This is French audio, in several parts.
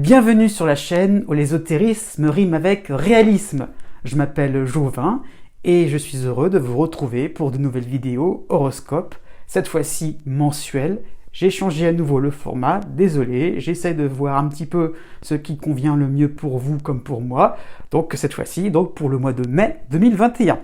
Bienvenue sur la chaîne où l'ésotérisme rime avec réalisme. Je m'appelle Jovin et je suis heureux de vous retrouver pour de nouvelles vidéos horoscopes, cette fois-ci mensuelles. J'ai changé à nouveau le format, désolé, j'essaie de voir un petit peu ce qui convient le mieux pour vous comme pour moi. Donc cette fois-ci, pour le mois de mai 2021.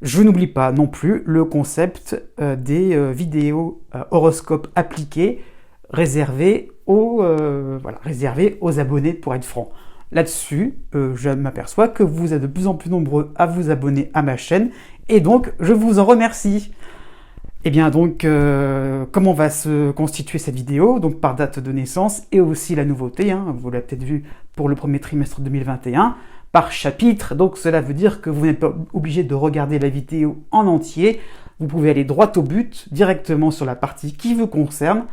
Je n'oublie pas non plus le concept des vidéos horoscopes appliquées réservées aux abonnés, pour être franc. Là-dessus, je m'aperçois que vous êtes de plus en plus nombreux à vous abonner à ma chaîne et donc je vous en remercie. Et bien donc, comment va se constituer cette vidéo? Donc par date de naissance et aussi la nouveauté, vous l'avez peut-être vu pour le premier trimestre 2021, par chapitre. Donc cela veut dire que vous n'êtes pas obligé de regarder la vidéo en entier. Vous pouvez aller droit au but, directement sur la partie qui vous concerne.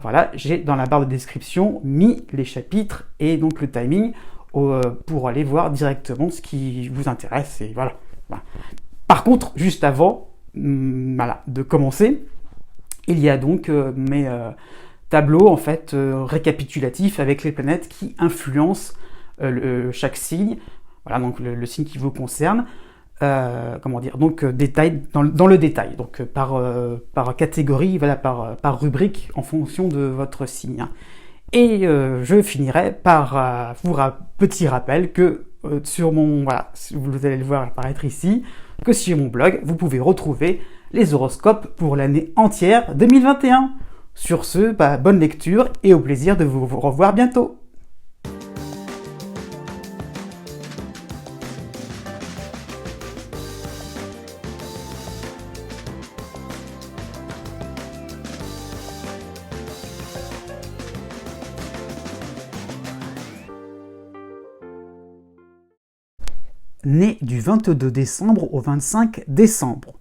Voilà, j'ai dans la barre de description mis les chapitres et donc le timing pour aller voir directement ce qui vous intéresse. Et voilà. Par contre, juste avant de commencer, il y a donc mes tableaux en fait récapitulatifs avec les planètes qui influencent chaque signe. Voilà, donc le signe qui vous concerne. Détail dans le détail, donc par catégorie, voilà, par rubrique en fonction de votre signe. Et je finirai par petit rappel que sur mon, voilà, vous allez le voir apparaître ici, que sur mon blog, vous pouvez retrouver les horoscopes pour l'année entière 2021. Sur ce, bonne lecture et au plaisir de vous revoir bientôt. Né du 22 décembre au 25 décembre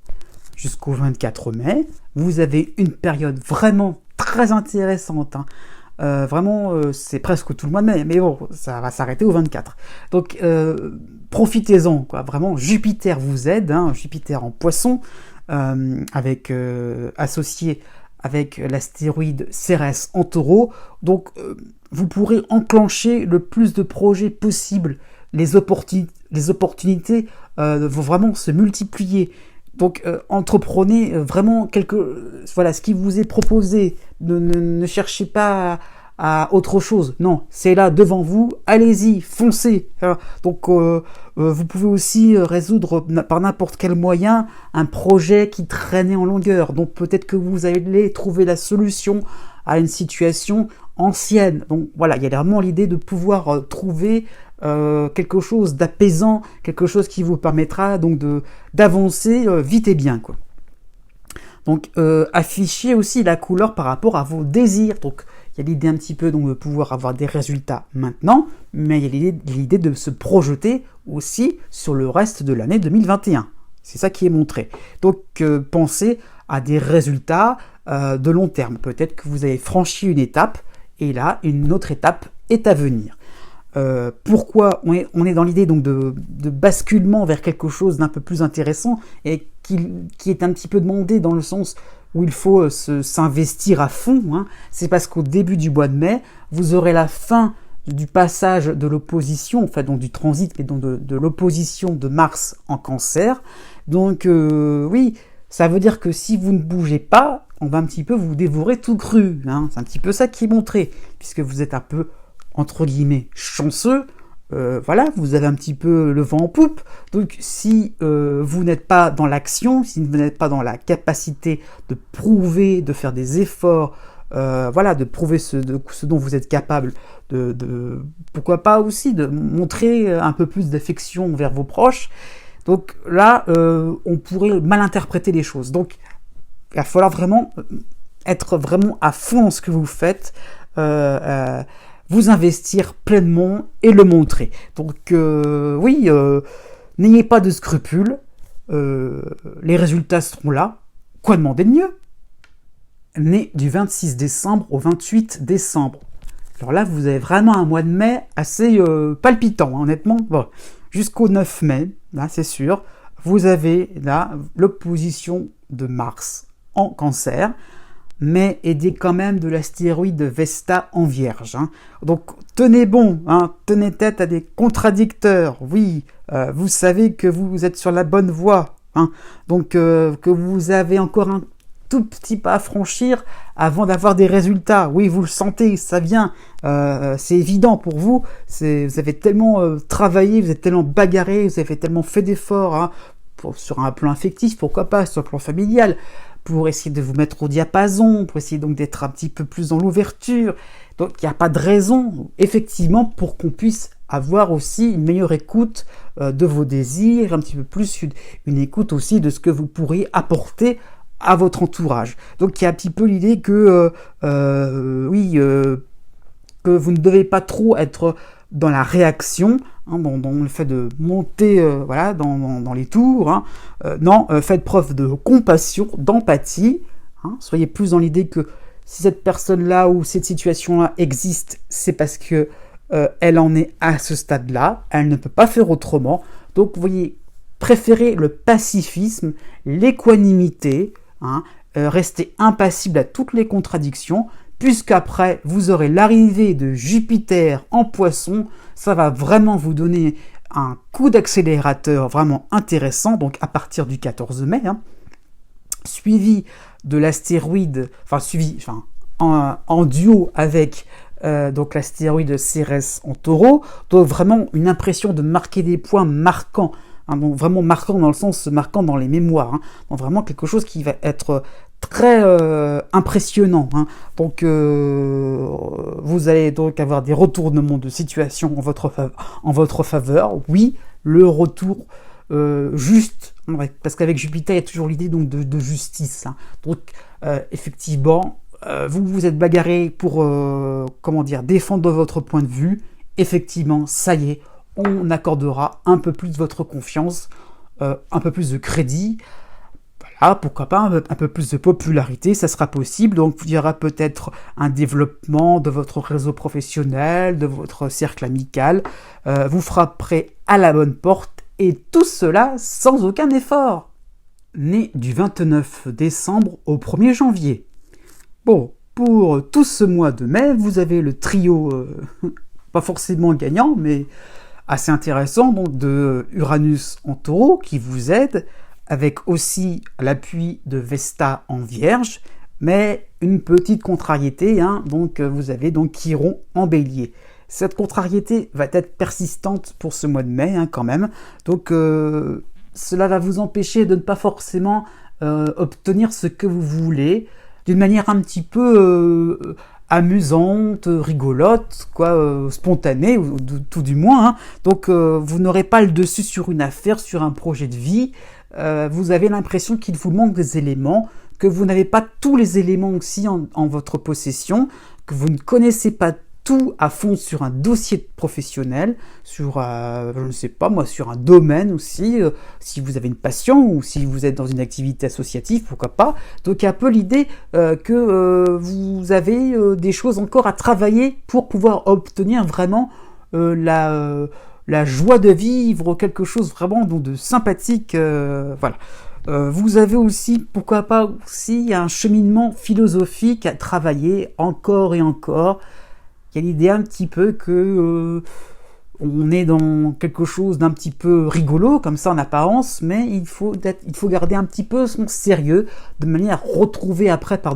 jusqu'au 24 mai, vous avez une période vraiment très intéressante. C'est presque tout le mois de mai, mais bon, ça va s'arrêter au 24. Donc, profitez-en, quoi. Vraiment, Jupiter vous aide, Jupiter en Poisson, associé avec l'astéroïde Cérès en Taureau. Donc, vous pourrez enclencher le plus de projets possibles. Les opportunités vont vraiment se multiplier. Donc, entreprenez vraiment ce qui vous est proposé. Ne cherchez pas à autre chose. Non, c'est là devant vous. Allez-y, foncez. Vous pouvez aussi résoudre par n'importe quel moyen un projet qui traînait en longueur. Donc, peut-être que vous allez trouver la solution à une situation ancienne. Donc, voilà, il y a vraiment l'idée de pouvoir trouver quelque chose d'apaisant, quelque chose qui vous permettra donc d'avancer vite et bien, quoi. Donc affichez aussi la couleur par rapport à vos désirs. Donc il y a l'idée un petit peu donc de pouvoir avoir des résultats maintenant, mais il y a l'idée de se projeter aussi sur le reste de l'année 2021. C'est ça qui est montré. Donc pensez à des résultats de long terme. Peut-être que vous avez franchi une étape et là une autre étape est à venir. Pourquoi on est dans l'idée donc de basculement vers quelque chose d'un peu plus intéressant et qui est un petit peu demandé dans le sens où il faut s'investir à fond, c'est parce qu'au début du mois de mai, vous aurez la fin du passage de l'opposition, enfin donc du transit, mais donc de l'opposition de Mars en Cancer. Donc oui, ça veut dire que si vous ne bougez pas, on va un petit peu vous dévorer tout cru. C'est un petit peu ça qui est montré, puisque vous êtes un peu entre guillemets chanceux, vous avez un petit peu le vent en poupe. Donc si vous n'êtes pas dans l'action, si vous n'êtes pas dans la capacité de prouver, de faire des efforts, de prouver ce dont vous êtes capable, pourquoi pas aussi de montrer un peu plus d'affection vers vos proches. Donc là, on pourrait mal interpréter les choses. Donc il va falloir vraiment être vraiment à fond dans ce que vous faites, vous investir pleinement et le montrer. Donc n'ayez pas de scrupules, les résultats seront là. Quoi demander de mieux? Né du 26 décembre au 28 décembre. Alors là, vous avez vraiment un mois de mai assez palpitant, honnêtement. Bon, jusqu'au 9 mai, là c'est sûr, vous avez là l'opposition de Mars en Cancer. mais aidé quand même de l'astéroïde Vesta en Vierge. Hein. Donc tenez bon, hein, tenez tête à des contradicteurs. Oui, vous savez que vous êtes sur la bonne voie. Hein. Donc que vous avez encore un tout petit pas à franchir avant d'avoir des résultats. Oui, vous le sentez, ça vient. C'est évident pour vous. Vous avez tellement travaillé, vous êtes tellement bagarré, vous avez tellement fait d'efforts, hein, sur un plan affectif, pourquoi pas, sur un plan familial, pour essayer de vous mettre au diapason, pour essayer donc d'être un petit peu plus dans l'ouverture. Donc il n'y a pas de raison, effectivement, pour qu'on puisse avoir aussi une meilleure écoute de vos désirs, un petit peu plus une écoute aussi de ce que vous pourriez apporter à votre entourage. Donc il y a un petit peu l'idée que que vous ne devez pas trop être dans la réaction, hein, dans le fait de monter dans les tours. Hein. Non, faites preuve de compassion, d'empathie. Hein. Soyez plus dans l'idée que si cette personne-là ou cette situation-là existe, c'est parce que elle en est à ce stade-là. Elle ne peut pas faire autrement. Donc vous voyez, préférez le pacifisme, l'équanimité. Hein, restez impassible à toutes les contradictions, puisqu'après vous aurez l'arrivée de Jupiter en Poisson. Ça va vraiment vous donner un coup d'accélérateur vraiment intéressant, donc à partir du 14 mai, hein, suivi de l'astéroïde, en duo avec donc l'astéroïde Cérès en Taureau, donc vraiment une impression de marquer des points marquants. Hein, donc vraiment marquant dans le sens marquant dans les mémoires, hein, donc vraiment quelque chose qui va être très impressionnant. Hein. Donc vous allez donc avoir des retournements de situation en votre faveur. Oui, le retour juste, parce qu'avec Jupiter il y a toujours l'idée donc de justice. Hein. Donc effectivement, vous vous êtes bagarré pour défendre votre point de vue. Effectivement, ça y est. On accordera un peu plus votre confiance, un peu plus de crédit, voilà, pourquoi pas un peu plus de popularité, ça sera possible. Donc il y aura peut-être un développement de votre réseau professionnel, de votre cercle amical, vous frapperez à la bonne porte, et tout cela sans aucun effort. Né du 29 décembre au 1er janvier. Bon, pour tout ce mois de mai, vous avez le trio, pas forcément gagnant, mais assez intéressant, donc de Uranus en Taureau qui vous aide, avec aussi l'appui de Vesta en Vierge, mais une petite contrariété, hein, donc vous avez donc Chiron en Bélier. Cette contrariété va être persistante pour ce mois de mai, hein, quand même, donc cela va vous empêcher de ne pas forcément obtenir ce que vous voulez, d'une manière un petit peu amusante, rigolote, spontanée, ou tout du moins. Hein. Donc vous n'aurez pas le dessus sur une affaire, sur un projet de vie. Vous avez l'impression qu'il vous manque des éléments, que vous n'avez pas tous les éléments aussi en votre possession, que vous ne connaissez pas tout à fond sur un dossier professionnel, sur, je ne sais pas moi, sur un domaine aussi, si vous avez une passion ou si vous êtes dans une activité associative, pourquoi pas. Donc il y a un peu l'idée que vous avez des choses encore à travailler pour pouvoir obtenir vraiment la joie de vivre, quelque chose vraiment de sympathique, voilà. Vous avez aussi, pourquoi pas aussi, un cheminement philosophique à travailler encore et encore. Il y a l'idée un petit peu que on est dans quelque chose d'un petit peu rigolo, comme ça en apparence, mais il faut garder un petit peu son sérieux, de manière à retrouver après par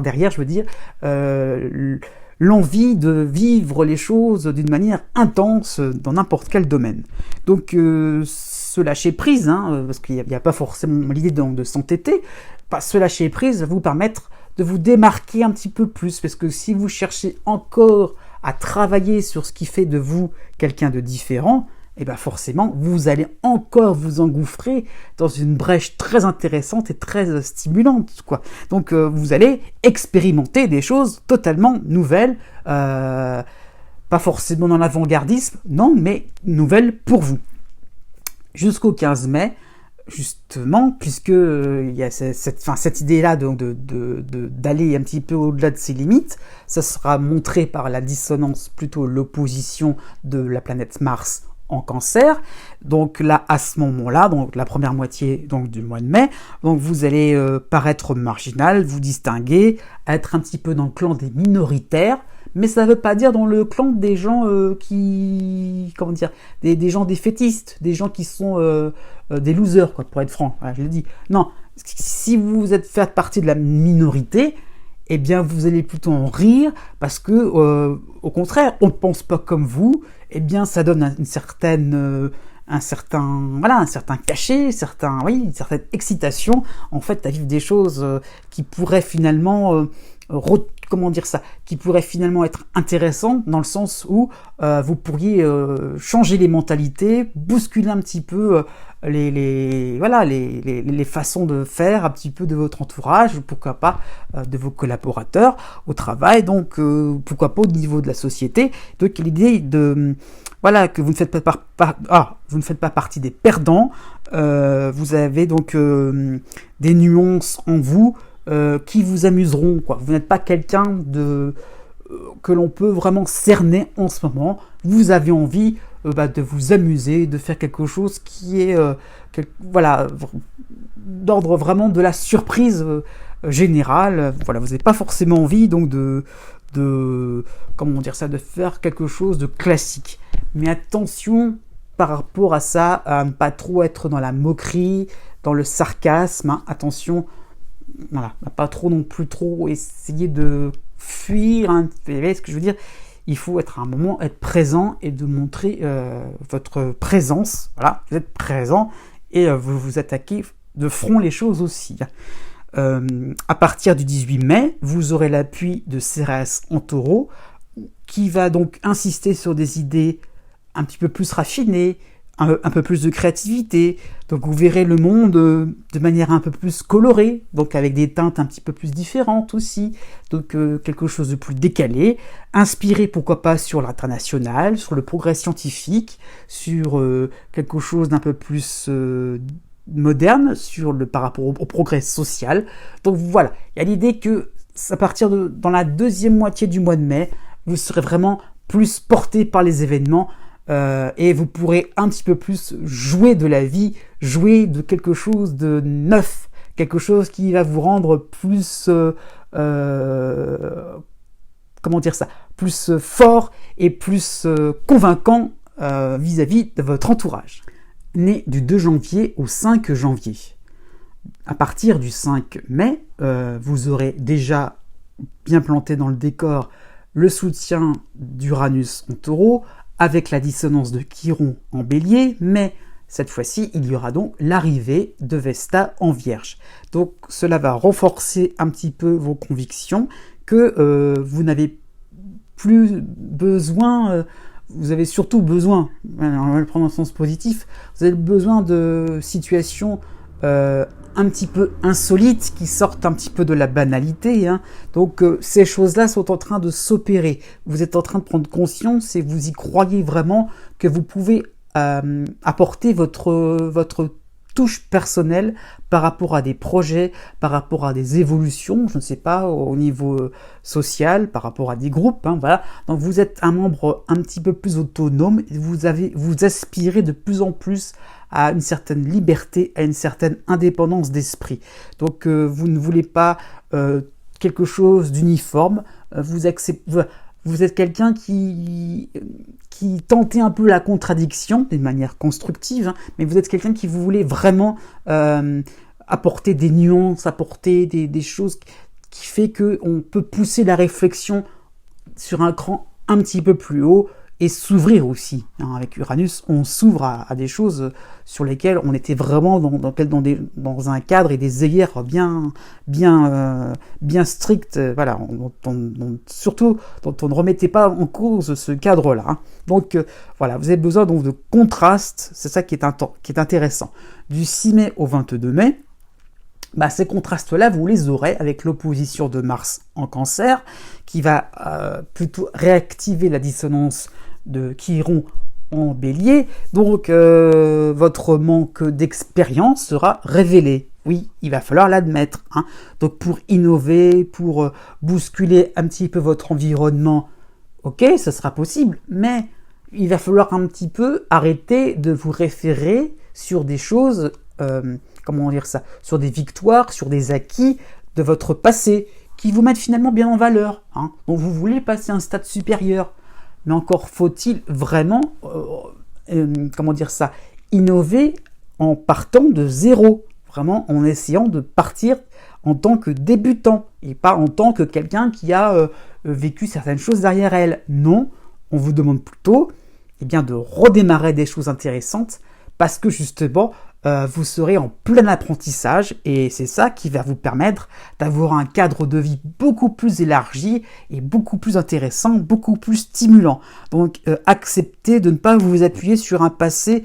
derrière, je veux dire, l'envie de vivre les choses d'une manière intense dans n'importe quel domaine. Donc se lâcher prise, hein, parce qu'il n'y a pas forcément l'idée de s'entêter, se lâcher prise va vous permettre de vous démarquer un petit peu plus, parce que si vous cherchez encore à travailler sur ce qui fait de vous quelqu'un de différent, et bien forcément, vous allez encore vous engouffrer dans une brèche très intéressante et très stimulante, quoi. Donc vous allez expérimenter des choses totalement nouvelles, pas forcément dans l'avant-gardisme, non, mais nouvelles pour vous. Jusqu'au 15 mai, justement, puisque il y a cette idée-là d'aller un petit peu au-delà de ses limites, ça sera montré par la dissonance, plutôt l'opposition de la planète Mars en Cancer. Donc là, à ce moment-là, donc la première moitié donc du mois de mai, donc vous allez paraître marginal, vous distinguer, être un petit peu dans le clan des minoritaires, mais ça ne veut pas dire dans le clan des gens comment dire, des gens défaitistes, des gens qui sont des losers, quoi, pour être franc. Voilà, je le dis. Non, si vous faites partie de la minorité, eh bien vous allez plutôt en rire parce que au contraire, on ne pense pas comme vous. Eh bien, ça donne une certaine un certain cachet, une certaine excitation, en fait, à vivre des choses qui pourraient finalement, qui pourraient finalement être intéressantes dans le sens où vous pourriez changer les mentalités, bousculer un petit peu les façons de faire un petit peu de votre entourage, pourquoi pas de vos collaborateurs au travail, donc pourquoi pas au niveau de la société. Donc l'idée de que vous ne faites vous ne faites pas partie des perdants. Vous avez donc des nuances en vous qui vous amuseront, quoi. Vous n'êtes pas quelqu'un que l'on peut vraiment cerner en ce moment. Vous avez envie de vous amuser, de faire quelque chose qui est d'ordre vraiment de la surprise générale. Voilà, vous n'avez pas forcément envie donc de faire quelque chose de classique. Mais attention par rapport à ça, à ne pas trop être dans la moquerie, dans le sarcasme, hein. Attention, voilà, pas trop non plus trop essayer de fuir, hein. Vous voyez ce que je veux dire? Il faut être à un moment, être présent et de montrer votre présence. Voilà, vous êtes présent et vous vous attaquez de front les choses aussi. À partir du 18 mai, vous aurez l'appui de Cérès en Taureau, qui va donc insister sur des idées un petit peu plus raffinées, un peu plus de créativité. Donc vous verrez le monde de manière un peu plus colorée, donc avec des teintes un petit peu plus différentes aussi, donc quelque chose de plus décalé, inspiré pourquoi pas sur l'international, sur le progrès scientifique, sur quelque chose d'un peu plus moderne, par rapport au progrès social. Donc voilà, il y a l'idée que à partir dans la deuxième moitié du mois de mai, vous serez vraiment plus porté par les événements et vous pourrez un petit peu plus jouer de la vie, jouer de quelque chose de neuf, quelque chose qui va vous rendre plus plus fort et plus convaincant vis-à-vis de votre entourage. Né du 2 janvier au 5 janvier. À partir du 5 mai, vous aurez déjà bien planté dans le décor le soutien d'Uranus en Taureau, avec la dissonance de Chiron en Bélier, mais cette fois-ci, il y aura donc l'arrivée de Vesta en Vierge. Donc cela va renforcer un petit peu vos convictions que vous n'avez plus besoin, vous avez surtout besoin, on va le prendre en sens positif, vous avez besoin de situations un petit peu insolites qui sortent un petit peu de la banalité, hein. Donc ces choses-là sont en train de s'opérer. Vous êtes en train de prendre conscience et vous y croyez vraiment que vous pouvez apporter votre touche personnelle par rapport à des projets, par rapport à des évolutions, je ne sais pas, au niveau social, par rapport à des groupes, hein, voilà. Donc vous êtes un membre un petit peu plus autonome et vous aspirez de plus en plus à une certaine liberté, à une certaine indépendance d'esprit. Donc vous ne voulez pas quelque chose d'uniforme, vous êtes quelqu'un qui tentait un peu la contradiction d'une manière constructive, hein, mais vous êtes quelqu'un qui vous voulez vraiment apporter des nuances, apporter des choses qui fait qu'on peut pousser la réflexion sur un cran un petit peu plus haut et s'ouvrir aussi. Hein, avec Uranus, on s'ouvre à des choses sur lesquelles on était vraiment dans un cadre et des œillères bien strictes, voilà, surtout dont on ne remettait pas en cause ce cadre-là. Hein. Donc voilà, vous avez besoin donc de contraste, c'est ça qui est intéressant. Du 6 mai au 22 mai, ces contrastes-là, vous les aurez avec l'opposition de Mars en Cancer, qui va plutôt réactiver la dissonance de Chiron en Bélier. Donc, votre manque d'expérience sera révélé. Oui, il va falloir l'admettre. Hein. Donc, pour innover, pour bousculer un petit peu votre environnement, ok, ça sera possible, mais il va falloir un petit peu arrêter de vous référer sur des choses, comment dire ça, sur des victoires, sur des acquis de votre passé, qui vous mettent finalement bien en valeur. Hein. Donc vous voulez passer à un stade supérieur, mais encore faut-il vraiment, comment dire ça, innover en partant de zéro, vraiment en essayant de partir en tant que débutant, et pas en tant que quelqu'un qui a vécu certaines choses derrière elle. Non, on vous demande plutôt de redémarrer des choses intéressantes, parce que justement, vous serez en plein apprentissage, et c'est ça qui va vous permettre d'avoir un cadre de vie beaucoup plus élargi, et beaucoup plus intéressant, beaucoup plus stimulant. Donc, acceptez de ne pas vous appuyer sur un passé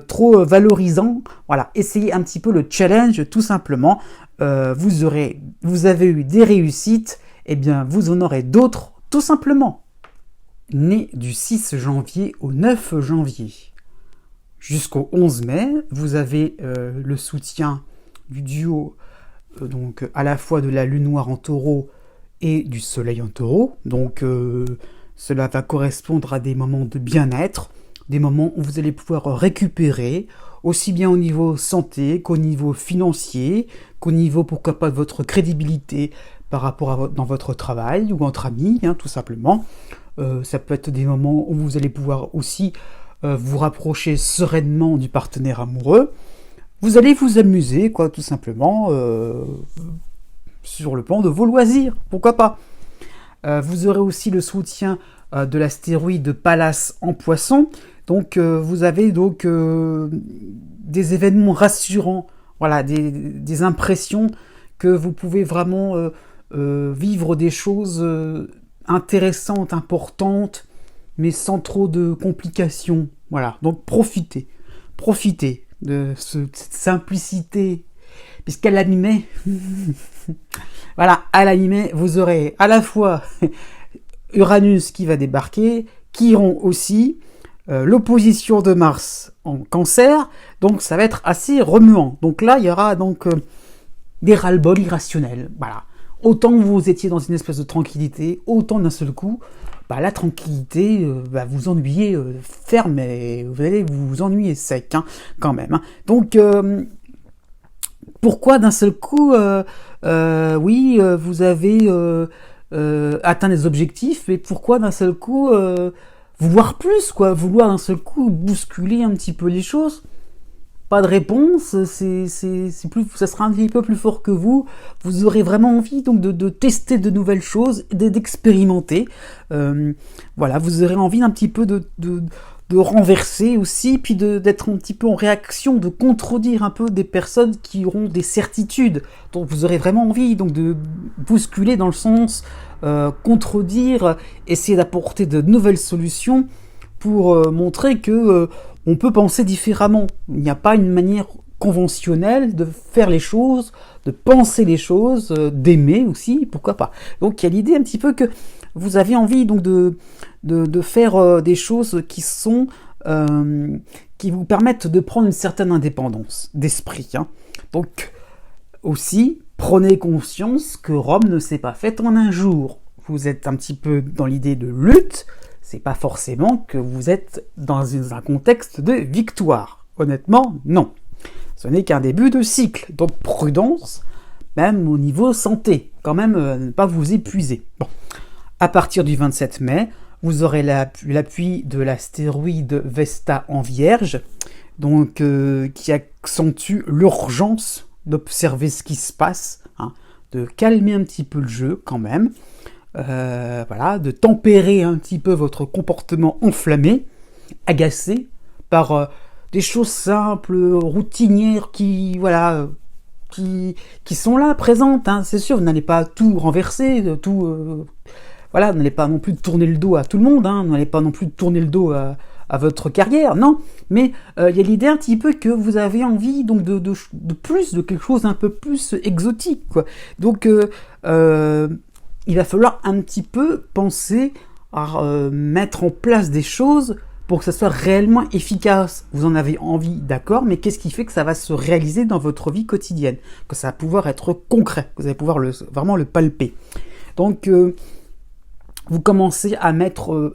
trop valorisant. Voilà, essayez un petit peu le challenge, tout simplement. Vous avez eu des réussites, vous en aurez d'autres, tout simplement. Né du 6 janvier au 9 janvier jusqu'au 11 mai, vous avez le soutien du duo, donc à la fois de la lune noire en taureau et du soleil en taureau. Donc cela va correspondre à des moments de bien-être, des moments où vous allez pouvoir récupérer, aussi bien au niveau santé qu'au niveau financier, qu'au niveau, pourquoi pas, de votre crédibilité par rapport dans votre travail ou entre amis, tout simplement. Ça peut être des moments où vous allez pouvoir aussi vous rapprocher sereinement du partenaire amoureux. Vous allez vous amuser, tout simplement, sur le plan de vos loisirs, pourquoi pas. Vous aurez aussi le soutien de l'astéroïde Pallas en Poisson. Donc vous avez des événements rassurants, voilà, des impressions que vous pouvez vraiment vivre des choses intéressantes, importantes, mais sans trop de complications. Voilà, donc profitez de cette simplicité, puisqu'à l'animé, voilà, à l'animé, vous aurez à la fois Uranus qui va débarquer, Chiron aussi, l'opposition de Mars en Cancer, donc ça va être assez remuant. Donc là, il y aura des ras-le-bol irrationnels. Voilà. Autant vous étiez dans une espèce de tranquillité, autant d'un seul coup, la tranquillité va vous ennuyer ferme, et vous allez vous ennuyer sec, quand même. Donc, pourquoi d'un seul coup, vous avez atteint des objectifs, mais pourquoi d'un seul coup vouloir plus, vouloir d'un seul coup bousculer un petit peu les choses? Pas de réponse, ça sera un petit peu plus fort que vous. Vous aurez vraiment envie donc de tester de nouvelles choses, d'expérimenter. Voilà, vous aurez envie un petit peu de renverser aussi, puis d'être un petit peu en réaction, de contredire un peu des personnes qui auront des certitudes. Donc vous aurez vraiment envie donc de bousculer dans le sens contredire, essayer d'apporter de nouvelles solutions pour montrer que on peut penser différemment. Il n'y a pas une manière conventionnelle de faire les choses, de penser les choses, d'aimer aussi, pourquoi pas. Donc il y a l'idée un petit peu que vous avez envie donc de faire des choses qui vous permettent de prendre une certaine indépendance d'esprit. Donc aussi, prenez conscience que Rome ne s'est pas faite en un jour. Vous êtes un petit peu dans l'idée de lutte, c'est pas forcément que vous êtes dans un contexte de victoire. Honnêtement, non. Ce n'est qu'un début de cycle. Donc prudence, même au niveau santé. Quand même, ne pas vous épuiser. Bon. À partir du 27 mai, vous aurez l'appui de l'astéroïde Vesta en Vierge, donc qui accentue l'urgence d'observer ce qui se passe, de calmer un petit peu le jeu quand même. Voilà, de tempérer un petit peu votre comportement enflammé, agacé par des choses simples, routinières qui sont là, présentes. C'est sûr, vous n'allez pas tout renverser, vous n'allez pas non plus tourner le dos à tout le monde, vous n'allez pas non plus tourner le dos à votre carrière, non. Mais il y a l'idée un petit peu que vous avez envie donc de plus, de quelque chose un peu plus exotique, Donc il va falloir un petit peu penser à mettre en place des choses pour que ça soit réellement efficace. Vous en avez envie, d'accord, mais qu'est-ce qui fait que ça va se réaliser dans votre vie quotidienne? Que ça va pouvoir être concret, que vous allez pouvoir vraiment le palper. Donc, vous commencez à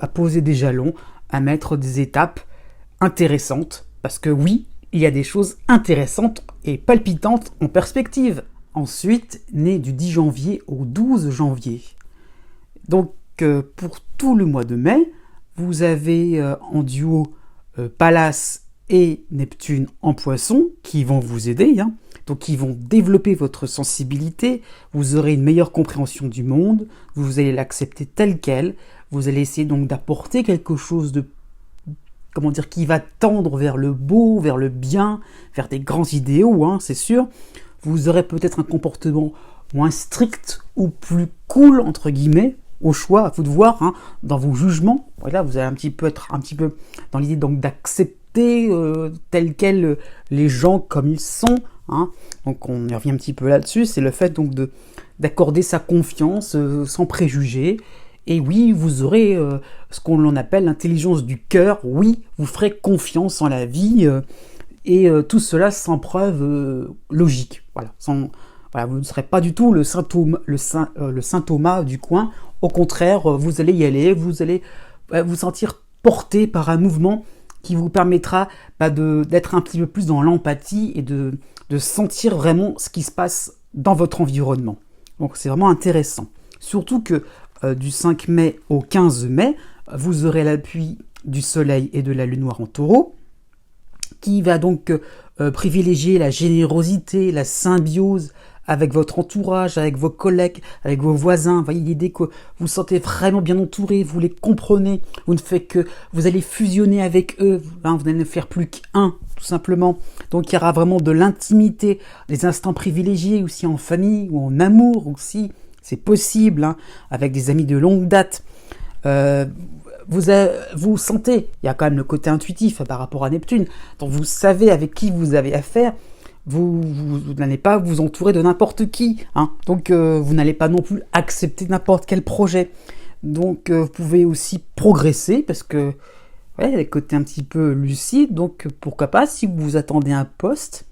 poser des jalons, à mettre des étapes intéressantes, parce que oui, il y a des choses intéressantes et palpitantes en perspective. Ensuite, né du 10 janvier au 12 janvier. Donc, pour tout le mois de mai, vous avez en duo Pallas et Neptune en Poisson qui vont vous aider, donc qui vont développer votre sensibilité, vous aurez une meilleure compréhension du monde, vous allez l'accepter tel quel, vous allez essayer donc d'apporter quelque chose de, qui va tendre vers le beau, vers le bien, vers des grands idéaux, c'est sûr. Vous aurez peut-être un comportement moins strict ou plus cool, entre guillemets, au choix, à vous de voir, dans vos jugements. Voilà, vous allez être un petit peu dans l'idée donc d'accepter tel quel les gens comme ils sont. Donc on y revient un petit peu là-dessus, c'est le fait donc d'accorder sa confiance sans préjugés. Et oui, vous aurez ce qu'on appelle l'intelligence du cœur. Oui, vous ferez confiance en la vie et tout cela sans preuve logique. Voilà, vous ne serez pas du tout le saint Thomas du coin. Au contraire, vous allez y aller, vous allez vous sentir porté par un mouvement qui vous permettra d'être un petit peu plus dans l'empathie et de sentir vraiment ce qui se passe dans votre environnement. Donc c'est vraiment intéressant. Surtout que du 5 mai au 15 mai, vous aurez l'appui du Soleil et de la Lune noire en Taureau, qui va donc privilégier la générosité, la symbiose avec votre entourage, avec vos collègues, avec vos voisins. Vous voyez l'idée que vous vous sentez vraiment bien entouré, vous les comprenez, vous ne faites que vous allez fusionner avec eux, vous n'allez ne faire plus qu'un, tout simplement. Donc il y aura vraiment de l'intimité, des instants privilégiés aussi en famille ou en amour aussi, c'est possible, avec des amis de longue date. Vous sentez, il y a quand même le côté intuitif par rapport à Neptune, donc vous savez avec qui vous avez affaire. Vous n'allez pas vous entourer de n'importe qui, donc vous n'allez pas non plus accepter n'importe quel projet. Donc vous pouvez aussi progresser, parce que il y a le côté un petit peu lucide, donc pourquoi pas, si vous attendez un poste,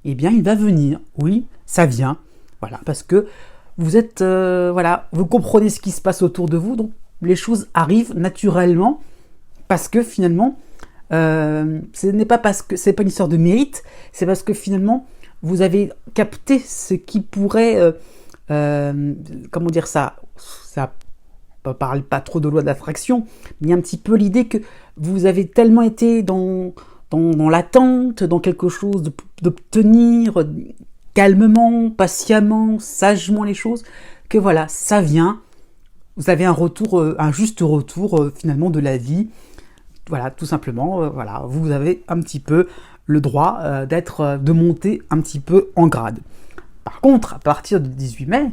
eh bien il va venir, oui, ça vient, voilà, parce que vous êtes, vous comprenez ce qui se passe autour de vous, donc les choses arrivent naturellement, parce que finalement, ce n'est pas parce que c'est pas une histoire de mérite, c'est parce que finalement vous avez capté ce qui pourrait, ça parle pas trop de loi d'attraction, mais il y a un petit peu l'idée que vous avez tellement été dans l'attente, dans quelque chose d'obtenir calmement, patiemment, sagement les choses, que voilà, ça vient. Vous avez un juste retour finalement de la vie. Voilà, tout simplement, vous avez un petit peu le droit de monter un petit peu en grade. Par contre, à partir du 18 mai,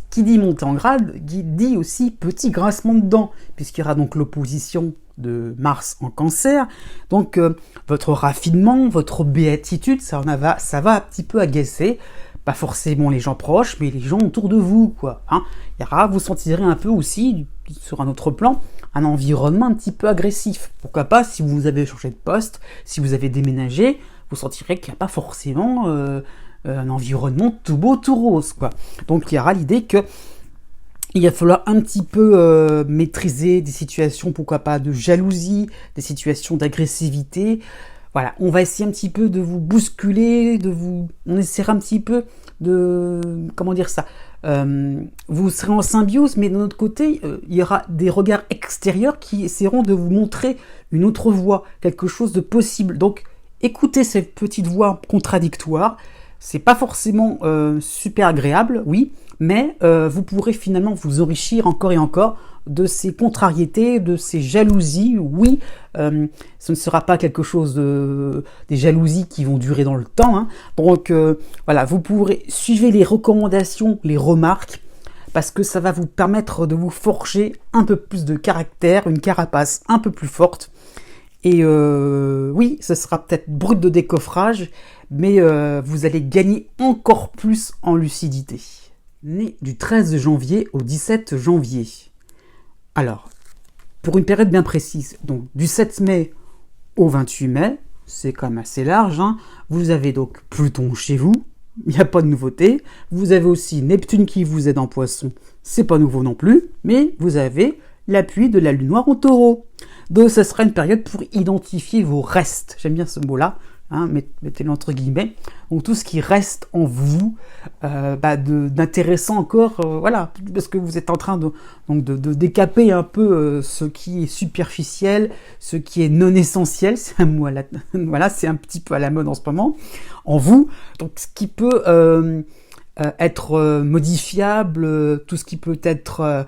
qui dit monter en grade, dit aussi petit grincement de dents, puisqu'il y aura donc l'opposition de Mars en Cancer. Donc votre raffinement, votre béatitude, ça va un petit peu agacer. Pas forcément les gens proches, mais les gens autour de vous, quoi. Vous sentirez un peu aussi, sur un autre plan, un environnement un petit peu agressif. Pourquoi pas, si vous avez changé de poste, si vous avez déménagé, vous sentirez qu'il n'y a pas forcément un environnement tout beau, tout rose, quoi. Donc il y aura l'idée que il va falloir un petit peu maîtriser des situations, pourquoi pas, de jalousie, des situations d'agressivité. Voilà, on va essayer un petit peu de vous bousculer, on essaiera un petit peu de, vous serez en symbiose, mais de notre côté, il y aura des regards extérieurs qui essaieront de vous montrer une autre voie, quelque chose de possible. Donc, écoutez cette petite voix contradictoire. C'est pas forcément super agréable, oui, mais vous pourrez finalement vous enrichir encore et encore de ces contrariétés, de ces jalousies. Oui, ce ne sera pas quelque chose des jalousies qui vont durer dans le temps. Donc vous pourrez suivre les recommandations, les remarques, parce que ça va vous permettre de vous forger un peu plus de caractère, une carapace un peu plus forte. Et oui, ce sera peut-être brut de décoffrage, mais vous allez gagner encore plus en lucidité. Né du 13 janvier au 17 janvier. Alors, pour une période bien précise, donc du 7 mai au 28 mai, c'est quand même assez large, vous avez donc Pluton chez vous, il n'y a pas de nouveauté, vous avez aussi Neptune qui vous aide en Poisson, c'est pas nouveau non plus, mais vous avez l'appui de la Lune noire en Taureau. Donc ce sera une période pour identifier vos restes. J'aime bien ce mot-là, hein, mettez-le entre guillemets. Donc tout ce qui reste en vous, d'intéressant encore, voilà, parce que vous êtes en train de décaper un peu ce qui est superficiel, ce qui est non essentiel. C'est un mot voilà, c'est un petit peu à la mode en ce moment. En vous, donc ce qui peut être modifiable, tout ce qui peut être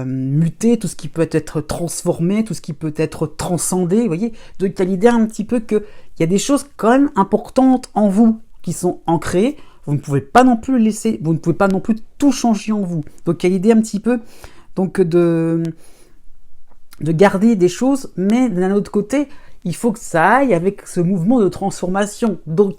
muté, tout ce qui peut être transformé, tout ce qui peut être transcendé, vous voyez. Donc il y a l'idée un petit peu qu'il y a des choses quand même importantes en vous qui sont ancrées. Vous ne pouvez pas non plus laisser, vous ne pouvez pas non plus tout changer en vous. Donc il y a l'idée un petit peu donc de garder des choses, mais d'un autre côté, il faut que ça aille avec ce mouvement de transformation. Donc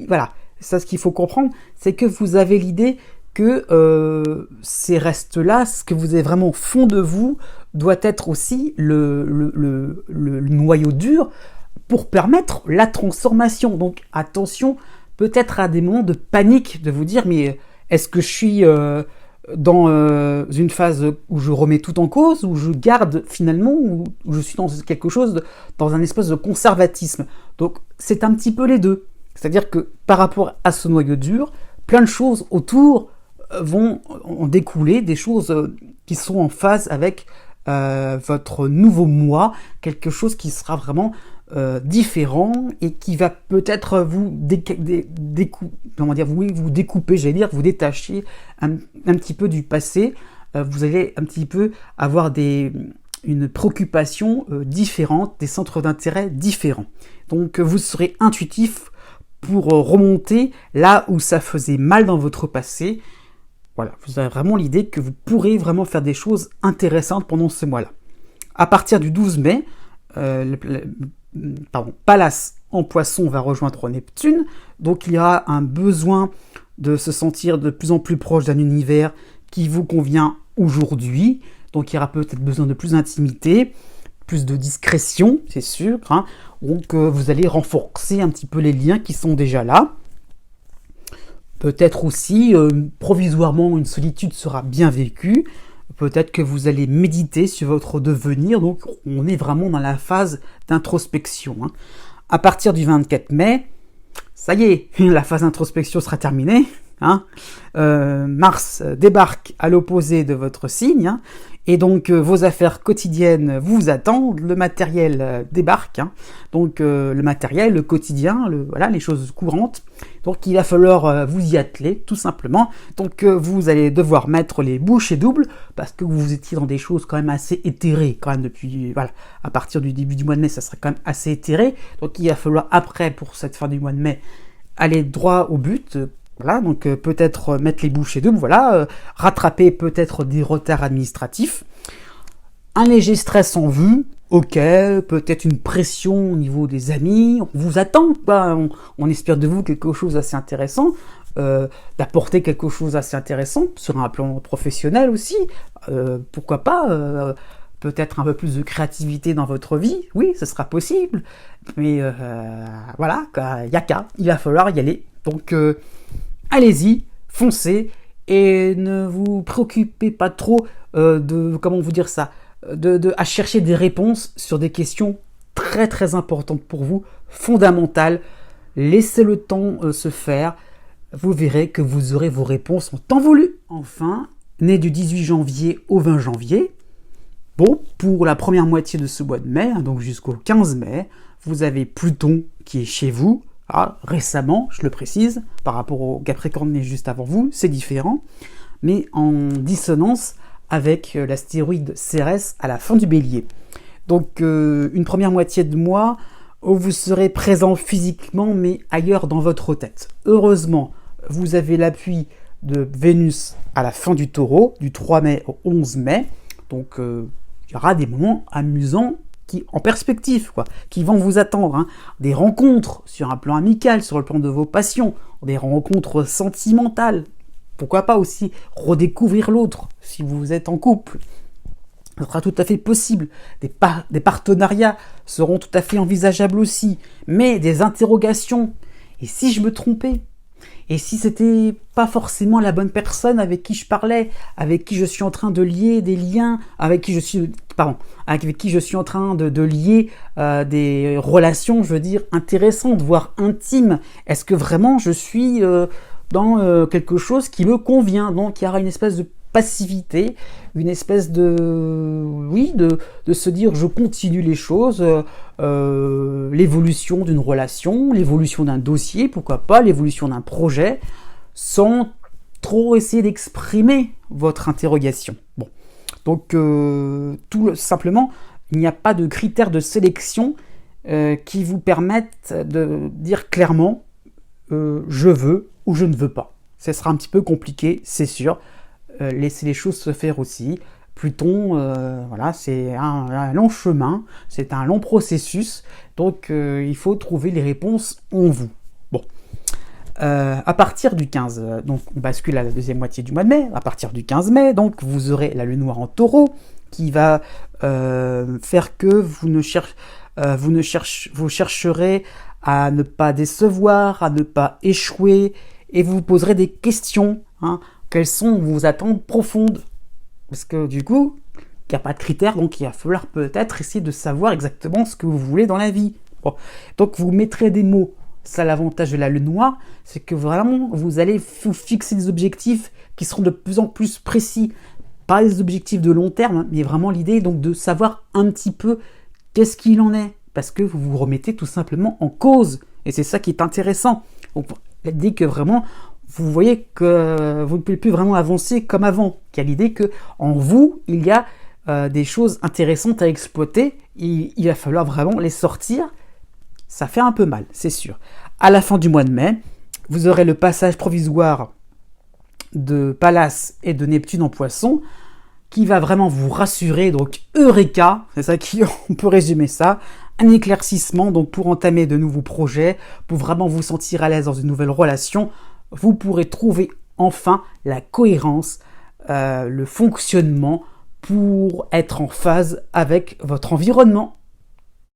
voilà, ça ce qu'il faut comprendre, c'est que vous avez l'idée que ces restes-là, ce que vous avez vraiment au fond de vous, doit être aussi le noyau dur pour permettre la transformation. Donc attention, peut-être à des moments de panique, de vous dire, mais est-ce que je suis dans une phase où je remets tout en cause, où je garde finalement, où je suis dans quelque chose, dans un espèce de conservatisme. Donc c'est un petit peu les deux. C'est-à-dire que par rapport à ce noyau dur, plein de choses autour vont en découler, des choses qui sont en phase avec votre nouveau moi, quelque chose qui sera vraiment différent et qui va peut-être vous vous découper, j'allais dire, vous détacher un petit peu du passé. Vous allez un petit peu avoir une préoccupation différente, des centres d'intérêt différents. Donc vous serez intuitif pour remonter là où ça faisait mal dans votre passé. Voilà, vous avez vraiment l'idée que vous pourrez vraiment faire des choses intéressantes pendant ce mois-là. À partir du 12 mai, Pallas en Poisson va rejoindre Neptune, donc il y aura un besoin de se sentir de plus en plus proche d'un univers qui vous convient aujourd'hui, donc il y aura peut-être besoin de plus d'intimité, plus de discrétion, c'est sûr, hein. Donc vous allez renforcer un petit peu les liens qui sont déjà là. Peut-être aussi, provisoirement, une solitude sera bien vécue. Peut-être que vous allez méditer sur votre devenir. Donc, on est vraiment dans la phase d'introspection, hein. À partir du 24 mai, ça y est, la phase d'introspection sera terminée, hein. Mars débarque à l'opposé de votre signe, hein. Et donc vos affaires quotidiennes vous attendent, le matériel débarque, hein. Donc le matériel, le quotidien, voilà, les choses courantes. Donc il va falloir vous y atteler, tout simplement. Donc vous allez devoir mettre les bouchées doubles, parce que vous étiez dans des choses quand même assez éthérées, quand même depuis, voilà, à partir du début du mois de mai, ça sera quand même assez éthéré. Donc il va falloir après, pour cette fin du mois de mai, aller droit au but. Voilà, donc peut-être mettre les bouchées doubles, voilà, rattraper peut-être des retards administratifs, un léger stress en vue, ok, peut-être une pression au niveau des amis, on vous attend, quoi. On espère de vous quelque chose d'assez intéressant, d'apporter quelque chose d'assez intéressant sur un plan professionnel aussi, pourquoi pas, peut-être un peu plus de créativité dans votre vie, oui, ce sera possible, mais voilà, il va falloir y aller, donc allez-y, foncez, et ne vous préoccupez pas trop comment vous dire ça, à chercher des réponses sur des questions très très importantes pour vous, fondamentales. Laissez le temps se faire, vous verrez que vous aurez vos réponses en temps voulu. Enfin, né du 18 janvier au 20 janvier, bon, pour la première moitié de ce mois de mai, hein, donc jusqu'au 15 mai, vous avez Pluton qui est chez vous. Récemment, je le précise, par rapport au Capricorne né juste avant vous, c'est différent, mais en dissonance avec l'astéroïde Cérès à la fin du Bélier. Donc une première moitié de mois où vous serez présent physiquement, mais ailleurs dans votre tête. Heureusement, vous avez l'appui de Vénus à la fin du Taureau, du 3 mai au 11 mai, donc il y aura des moments amusants en perspective, qui vont vous attendre, hein. Des rencontres sur un plan amical, sur le plan de vos passions, des rencontres sentimentales, pourquoi pas aussi redécouvrir l'autre si vous êtes en couple, ce sera tout à fait possible, des partenariats seront tout à fait envisageables aussi, mais des interrogations, et si je me trompais, Et si c'était pas forcément la bonne personne avec qui je parlais, avec qui je suis en train de lier des liens, avec qui je suis en train de lier des relations, je veux dire, intéressantes, voire intimes, est-ce que vraiment je suis dans quelque chose qui me convient? Donc il y aura une espèce de passivité, une espèce de se dire je continue les choses, l'évolution d'une relation, l'évolution d'un dossier, pourquoi pas, l'évolution d'un projet, sans trop essayer d'exprimer votre interrogation. Bon, donc tout simplement, il n'y a pas de critères de sélection qui vous permettent de dire clairement je veux ou je ne veux pas. Ce sera un petit peu compliqué, c'est sûr. Laisser les choses se faire aussi. Pluton, voilà, c'est un long chemin, c'est un long processus, donc il faut trouver les réponses en vous. Bon, à partir du 15, donc on bascule à la deuxième moitié du mois de mai, à partir du 15 mai, donc vous aurez la lune noire en taureau, qui va faire que vous chercherez à ne pas décevoir, à ne pas échouer, et vous vous poserez des questions, hein. Quelles sont vos attentes profondes? Parce que du coup, il n'y a pas de critères, donc il va falloir peut-être essayer de savoir exactement ce que vous voulez dans la vie. Bon. Donc vous mettrez des mots. Ça, l'avantage de la lune noire, c'est que vraiment, vous allez vous fixer des objectifs qui seront de plus en plus précis. Pas des objectifs de long terme, mais vraiment l'idée donc de savoir un petit peu qu'est-ce qu'il en est. Parce que vous vous remettez tout simplement en cause. Et c'est ça qui est intéressant. Donc, l'idée que vraiment, vous voyez que vous ne pouvez plus vraiment avancer comme avant. Il y a l'idée que en vous, il y a des choses intéressantes à exploiter. Il va falloir vraiment les sortir. Ça fait un peu mal, c'est sûr. À la fin du mois de mai, vous aurez le passage provisoire de Pallas et de Neptune en Poisson, qui va vraiment vous rassurer. Donc Eureka, c'est ça on peut résumer ça. Un éclaircissement donc pour entamer de nouveaux projets, pour vraiment vous sentir à l'aise dans une nouvelle relation. Vous pourrez trouver enfin la cohérence, le fonctionnement pour être en phase avec votre environnement.